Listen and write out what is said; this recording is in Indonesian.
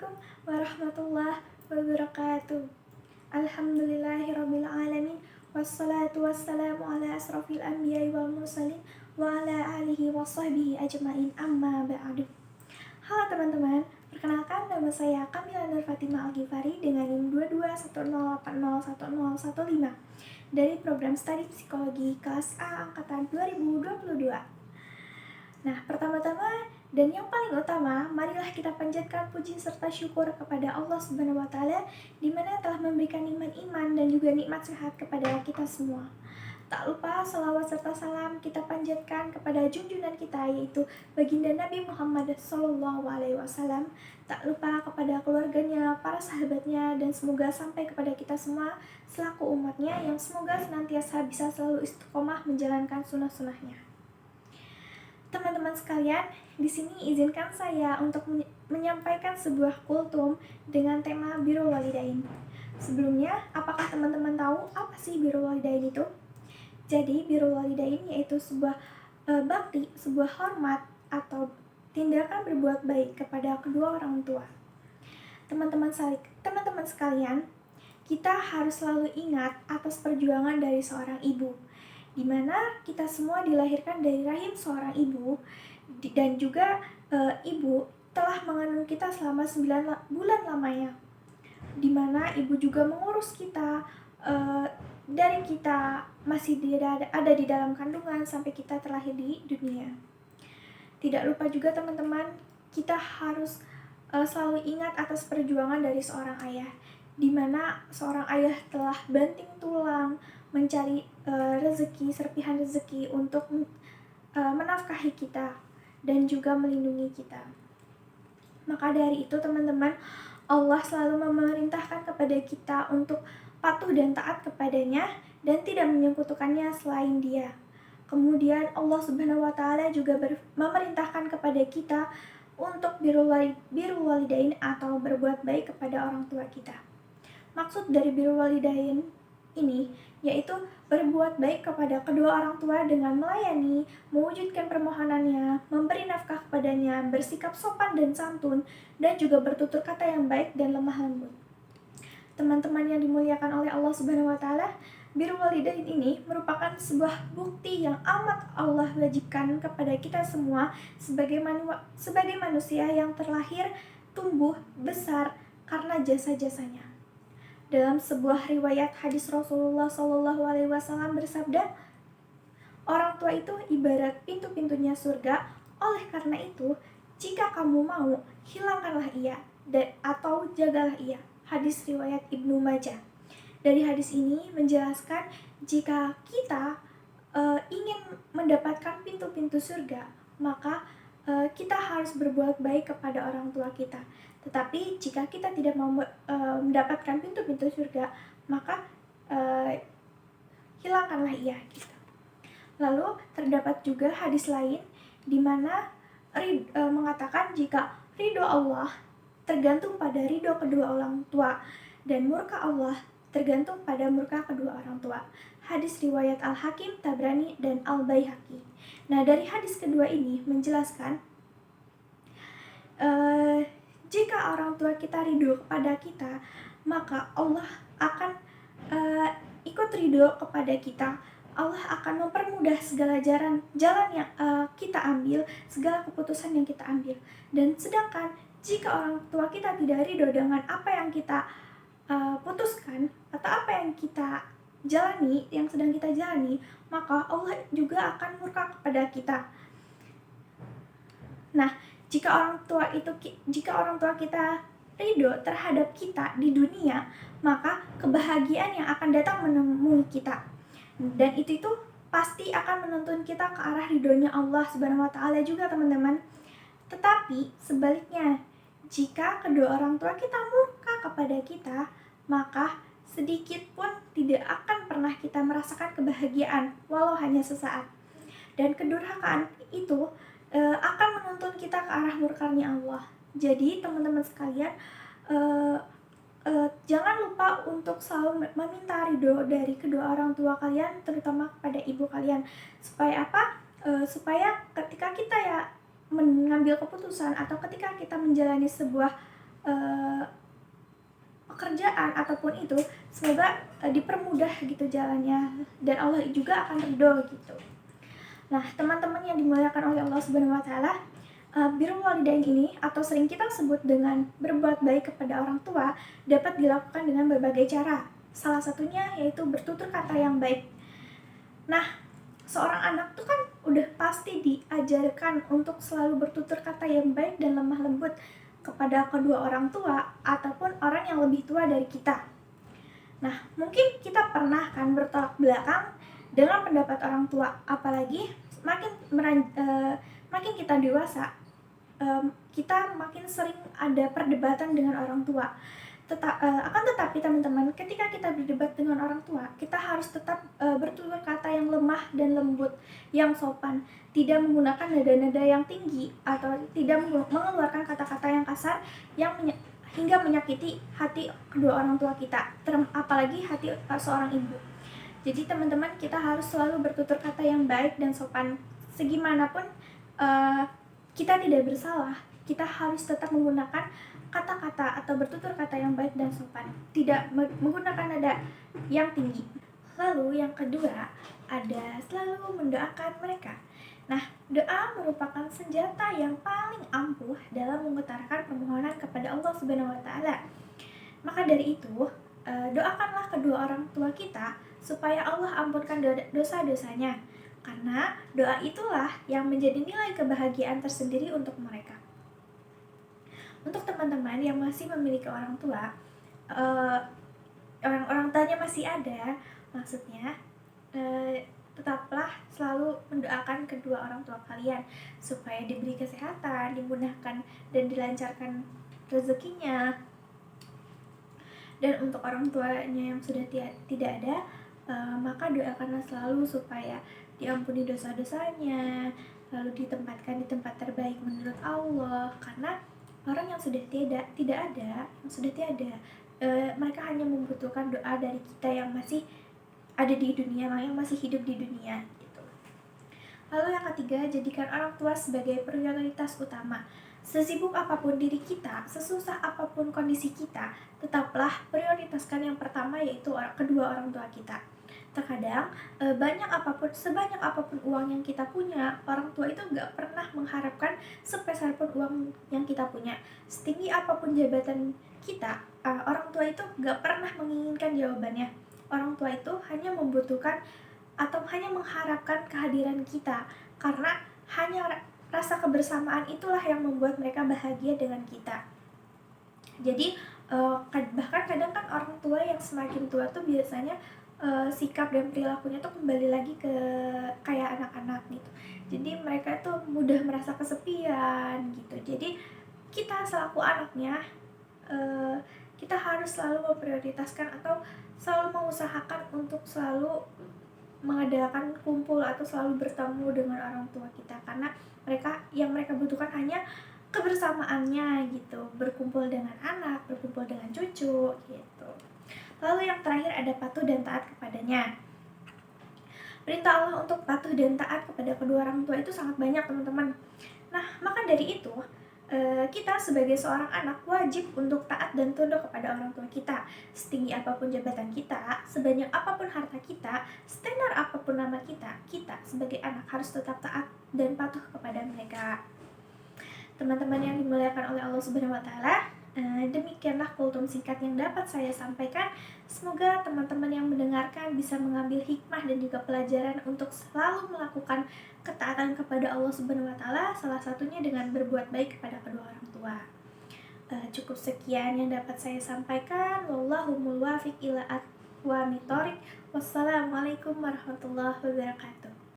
Assalamualaikum warahmatullahi wabarakatuh. Alhamdulillahirrabbilalamin. Wassalatu wassalamu ala asrafil anbiya'i wal mursalin wa ala alihi wa sahbihi ajma'in amma ba'du. Halo teman-teman, perkenalkan nama saya Kamila Nur Fatimah Al-Ghifari dengan NIM 2210801015 dari program studi psikologi kelas A angkatan 2022. Nah, pertama-tama dan yang paling utama, marilah kita panjatkan puji serta syukur kepada Allah Subhanahu wa taala di mana telah memberikan nikmat iman dan juga nikmat sehat kepada kita semua. Tak lupa salawat serta salam kita panjatkan kepada junjungan kita yaitu baginda Nabi Muhammad SAW. Tak lupa kepada keluarganya, para sahabatnya, dan semoga sampai kepada kita semua selaku umatnya yang semoga senantiasa bisa selalu istiqomah menjalankan sunnah-sunnahnya. Teman-teman sekalian, di sini izinkan saya untuk menyampaikan sebuah kultum dengan tema birrul walidain. Sebelumnya, apakah teman-teman tahu apa sih birrul walidain itu? Jadi, birrul walidain yaitu sebuah bakti, sebuah hormat atau tindakan berbuat baik kepada kedua orang tua. Teman-teman sekalian, kita harus selalu ingat atas perjuangan dari seorang ibu, di mana kita semua dilahirkan dari rahim seorang ibu dan juga ibu telah mengandung kita selama 9 bulan lamanya, di mana ibu juga mengurus kita dari kita masih ada di dalam kandungan sampai kita terlahir di dunia. Tidak lupa juga teman-teman, kita harus selalu ingat atas perjuangan dari seorang ayah, di mana seorang ayah telah banting tulang mencari rezeki, serpihan rezeki untuk menafkahi kita dan juga melindungi kita. Maka dari itu teman-teman, Allah selalu memerintahkan kepada kita untuk patuh dan taat kepadanya dan tidak menyekutukannya selain Dia. Kemudian Allah Subhanahu wa taala juga memerintahkan kepada kita untuk birrul walidain atau berbuat baik kepada orang tua kita. Maksud dari birrul walidain ini yaitu berbuat baik kepada kedua orang tua dengan melayani, mewujudkan permohonannya, memberi nafkah kepadanya, bersikap sopan dan santun, dan juga bertutur kata yang baik dan lemah lembut. Teman-teman yang dimuliakan oleh Allah Subhanahu wa taala, birrul walidain ini merupakan sebuah bukti yang amat Allah wajibkan kepada kita semua sebagai manusia yang terlahir, tumbuh, besar karena jasa-jasanya. Dalam sebuah riwayat hadis Rasulullah SAW bersabda, orang tua itu ibarat pintu-pintunya surga. Oleh karena itu, jika kamu mau, hilangkanlah ia atau jagalah ia. Hadis riwayat Ibnu Majah. Dari hadis ini menjelaskan jika kita ingin mendapatkan pintu-pintu surga, maka kita harus berbuat baik kepada orang tua kita. Tetapi jika kita tidak mau mendapatkan pintu-pintu surga, maka hilangkanlah ia gitu. Lalu terdapat juga hadis lain di mana mengatakan jika ridho Allah tergantung pada ridho kedua orang tua dan murka Allah tergantung pada murka kedua orang tua. Hadis riwayat Al-Hakim, Tabrani, dan Al-Baihaqi. Nah, dari hadis kedua ini menjelaskan jika orang tua kita ridho kepada kita, maka Allah akan ikut ridho kepada kita. Allah akan mempermudah segala jalan yang kita ambil, segala keputusan yang kita ambil. Dan sedangkan jika orang tua kita tidak ridho dengan apa yang kita putuskan atau apa yang kita jalani, yang sedang kita jalani, maka Allah juga akan murka kepada kita. Nah, jika orang tua kita ridho terhadap kita di dunia, maka kebahagiaan yang akan datang menemui kita. Dan itu pasti akan menuntun kita ke arah ridhonya Allah Subhanahu wa taala juga, teman-teman. Tetapi sebaliknya, jika kedua orang tua kita murka kepada kita, maka sedikit pun tidak akan pernah kita merasakan kebahagiaan, walau hanya sesaat. Dan kedurhakaan itu akan menuntun kita ke arah murkanya Allah. Jadi teman-teman sekalian, jangan lupa untuk selalu meminta ridho dari kedua orang tua kalian, terutama kepada ibu kalian. Supaya apa? Supaya ketika kita mengambil keputusan atau ketika kita menjalani sebuah uh, pekerjaan ataupun itu, semoga dipermudah gitu jalannya, dan Allah juga akan ridho gitu. Nah, teman-teman yang dimuliakan oleh Allah Subhanahu wa taala, birrul walidain ini atau sering kita sebut dengan berbuat baik kepada orang tua dapat dilakukan dengan berbagai cara. Salah satunya yaitu bertutur kata yang baik. Nah, seorang anak tuh kan udah pasti diajarkan untuk selalu bertutur kata yang baik dan lemah lembut kepada kedua orang tua ataupun orang yang lebih tua dari kita. Nah, mungkin kita pernah kan bertolak belakang dengan pendapat orang tua, apalagi makin kita dewasa, kita makin sering ada perdebatan dengan orang tua. Akan tetapi teman-teman, ketika kita berdebat dengan orang tua, kita harus tetap bertutur kata yang lemah dan lembut, yang sopan, tidak menggunakan nada-nada yang tinggi atau tidak mengeluarkan kata-kata yang kasar yang hingga menyakiti hati kedua orang tua kita, apalagi hati seorang ibu. Jadi teman-teman, kita harus selalu bertutur kata yang baik dan sopan. Segimanapun kita tidak bersalah, kita harus tetap menggunakan kata-kata atau bertutur kata yang baik dan sopan, tidak menggunakan nada yang tinggi. Lalu yang kedua, ada selalu mendoakan mereka. Nah, doa merupakan senjata yang paling ampuh dalam mengutarakan permohonan kepada Allah Subhanahu wa taala. Maka dari itu, doakanlah kedua orang tua kita supaya Allah ampunkan dosa-dosanya, karena doa itulah yang menjadi nilai kebahagiaan tersendiri untuk mereka. Untuk teman-teman yang masih memiliki orang tua, orang tuanya masih ada, maksudnya tetaplah selalu mendoakan kedua orang tua kalian supaya diberi kesehatan, dimudahkan dan dilancarkan rezekinya. Dan untuk orang tuanya yang sudah tidak ada, maka doakanlah selalu supaya diampuni dosa-dosanya, lalu ditempatkan di tempat terbaik menurut Allah. Karena orang yang sudah tidak ada, mereka hanya membutuhkan doa dari kita yang masih ada di dunia, yang masih hidup di dunia gitu. Lalu yang ketiga, jadikan orang tua sebagai prioritas utama. Sesibuk apapun diri kita, sesusah apapun kondisi kita, tetaplah prioritaskan yang pertama, yaitu kedua orang tua kita. Terkadang sebanyak apapun uang yang kita punya, orang tua itu gak pernah mengharapkan sepeser pun uang yang kita punya. Setinggi apapun jabatan kita, orang tua itu gak pernah menginginkan jawabannya. Orang tua itu hanya membutuhkan atau hanya mengharapkan kehadiran kita, karena hanya rasa kebersamaan itulah yang membuat mereka bahagia dengan kita. Jadi bahkan kadang kan orang tua yang semakin tua tuh biasanya sikap dan perilakunya tuh kembali lagi ke kayak anak-anak gitu. Jadi mereka tuh mudah merasa kesepian gitu. Jadi kita selaku anaknya, kita harus selalu memprioritaskan atau selalu mengusahakan untuk selalu mengadakan kumpul atau selalu bertemu dengan orang tua kita, karena mereka butuhkan hanya kebersamaannya gitu, berkumpul dengan anak, berkumpul dengan cucu gitu. Lalu yang terakhir ada patuh dan taat kepadanya. Perintah Allah untuk patuh dan taat kepada kedua orang tua itu sangat banyak teman-teman. Nah, maka dari itu kita sebagai seorang anak wajib untuk taat dan tunduk kepada orang tua kita. Setinggi apapun jabatan kita, sebanyak apapun harta kita, setenar apapun nama kita sebagai anak harus tetap taat dan patuh kepada mereka. Teman-teman yang dimuliakan oleh Allah Subhanahu wa taala, demikianlah kultum singkat yang dapat saya sampaikan. Semoga teman-teman yang mendengarkan bisa mengambil hikmah dan juga pelajaran untuk selalu melakukan ketaatan kepada Allah Subhanahu wa taala, salah satunya dengan berbuat baik kepada kedua orang tua. Cukup sekian yang dapat saya sampaikan. Wallahu muwaffiq ila aqwamit thoriq. Wassalamualaikum warahmatullahi wabarakatuh.